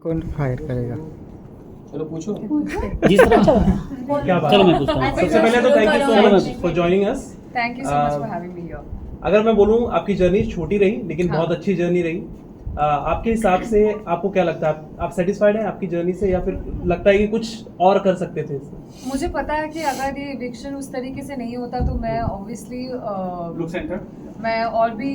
कौन हायर करेगा? चलो पूछो जिस तरह क्या बात चलो है? मैं पूछता हूँ। सबसे पहले तो thank you so much for joining us. Thank you so much for having me here. अगर मैं बोलूं आपकी जर्नी छोटी रही लेकिन हाँ। बहुत अच्छी जर्नी रही। आपके हिसाब से आपको क्या लगता है, आप सेटिस्फाइड हैं आपकी जर्नी से या फिर लगता है कि कुछ और कर सकते थे इसमें? मुझे पता है कि अगर ये eviction उस तरीके से नहीं होता तो मैं obviously लुक सेंटर मैं और भी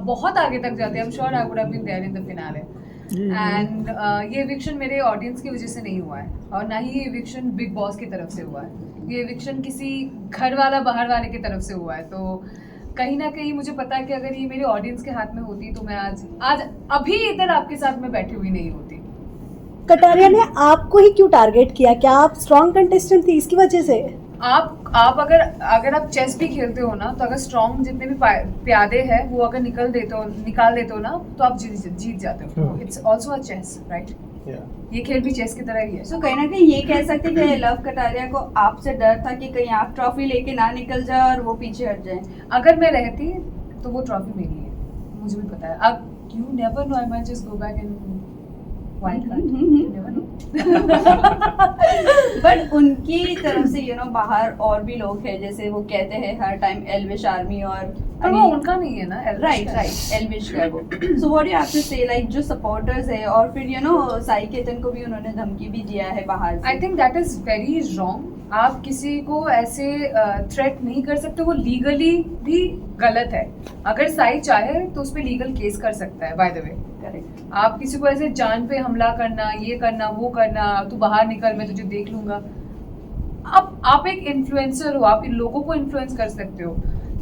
बहुत आगे तक जाती। I'm sure I would have been there in the finale. And ये eviction मेरे ऑडियंस की वजह से नहीं हुआ है और ना ही ये eviction बिग बॉस की तरफ से हुआ है। ये eviction किसी घर वाला बाहर वाले की तरफ से हुआ है। तो कहीं ना कहीं मुझे पता है कि अगर ये मेरे ऑडियंस के हाथ में होती तो मैं आज अभी इधर आपके साथ में बैठी हुई नहीं होती। कटारिया ने आपको ही क्यों टारगेट किया? क्या आप स्ट्रॉन्ग कंटेस्टेंट थी इसकी वजह से? आप अगर आप चेस भी खेलते हो ना तो अगर स्ट्रॉन्ग जितने भी प्यादे हैं वो अगर निकाल देते हो ना तो आप जीत जाते हो। It's also a chess, right? ये खेल भी चेस की तरह ही है। सो कहीं ना कहीं ये कह सकते कि लव कटारिया को आपसे डर था कि कहीं आप ट्रॉफी लेके ना निकल जाए और वो पीछे हट जाए। अगर मैं रहती तो वो ट्रॉफी मेरी है, मुझे भी पता है। अब you never know, I might just go back and wild card, never know. But उनकी तरफ से बाहर और भी लोग हैं, जैसे वो कहते हैं हर टाइम एल्विश आर्मी और पर वो उनका नहीं है ना, राइट एल्विश का वो। So what do you have to say, like जो सपोर्टर्स है और फिर साई केतन को भी उन्होंने धमकी भी दिया है बाहर से। I think that is very wrong. आप किसी को ऐसे थ्रेट नहीं कर सकते, वो लीगली भी गलत है। अगर साई चाहे तो उस पर लीगल केस कर सकता है, बाय द वे। करेक्ट। आप किसी को ऐसे जान पे हमला करना, ये करना, वो करना, तू बाहर निकल मैं तुझे देख लूंगा। आप एक इन्फ्लुएंसर हो, आप इन लोगों को इन्फ्लुएंस कर सकते हो।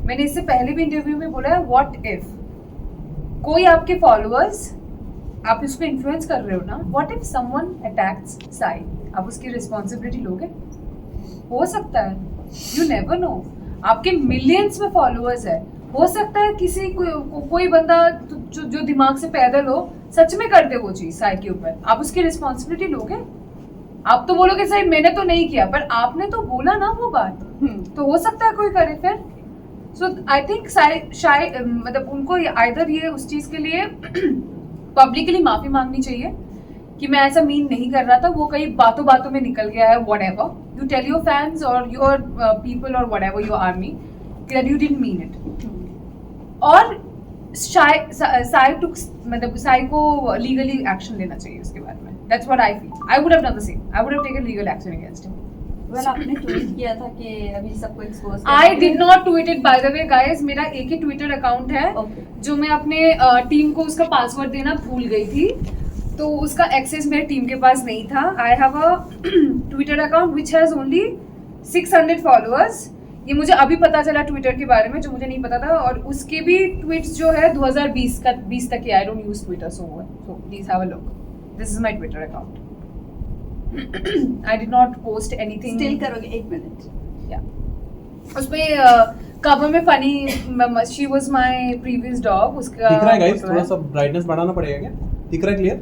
मैंने इससे पहले भी इंटरव्यू में बोला है, व्हाट इफ कोई आपके फॉलोअर्स, आप उसको इन्फ्लुएंस कर रहे हो ना, what if someone attacks Sai, आप उसकी रिस्पॉन्सिबिलिटी लोगे? हो सकता है, यू नेवर नो। आपके मिलियंस में फॉलोअर्स है, हो सकता है किसी कोई बंदा जो दिमाग से पैदल हो सच में कर दे वो चीज साई के ऊपर, आप उसकी रिस्पॉन्सिबिलिटी लोगे? आप तो बोलोगे सही मैंने तो नहीं किया, पर आपने तो बोला ना वो बात, तो हो सकता है कोई करे फिर। सो आई थिंक शायद मतलब उनको आइदर ये उस चीज के लिए पब्लिकली माफी मांगनी चाहिए कि मैं ऐसा मीन नहीं कर रहा था, वो कई बातों बातों में निकल गया है, whatever you tell your fans और योर पीपल और whatever your army that you didn't mean it. और साई को लीगली एक्शन लेना चाहिए उसके बारे में। That's what I feel. I would have done the same, I would have taken legal action against him. Well आपने tweet किया था कि अभी सबको expose I did not tweet it, by the way guys. मेरा एक ही ट्विटर अकाउंट है जो मैं अपने टीम को उसका पासवर्ड देना भूल गई थी, तो उसका एक्सेस मेरे टीम के पास नहीं था। I have a Twitter account which has only 600 followers. ये मुझे अभी पता चला ट्विटर के बारे में, जो मुझे नहीं पता था। और उसके भी ट्वीट्स जो है 2020 तक के। I don't use Twitter so please have a look, this is my Twitter account. I did not post anything. Still करोगे? 1 मिनट। या उसपे कवर में funny, she was my previous dog, उसका दिख रहा है गाइस? थोड़ा सा ब्राइटनेस बढ़ाना पड़ेगा क्या? दिख रहा है क्लियर?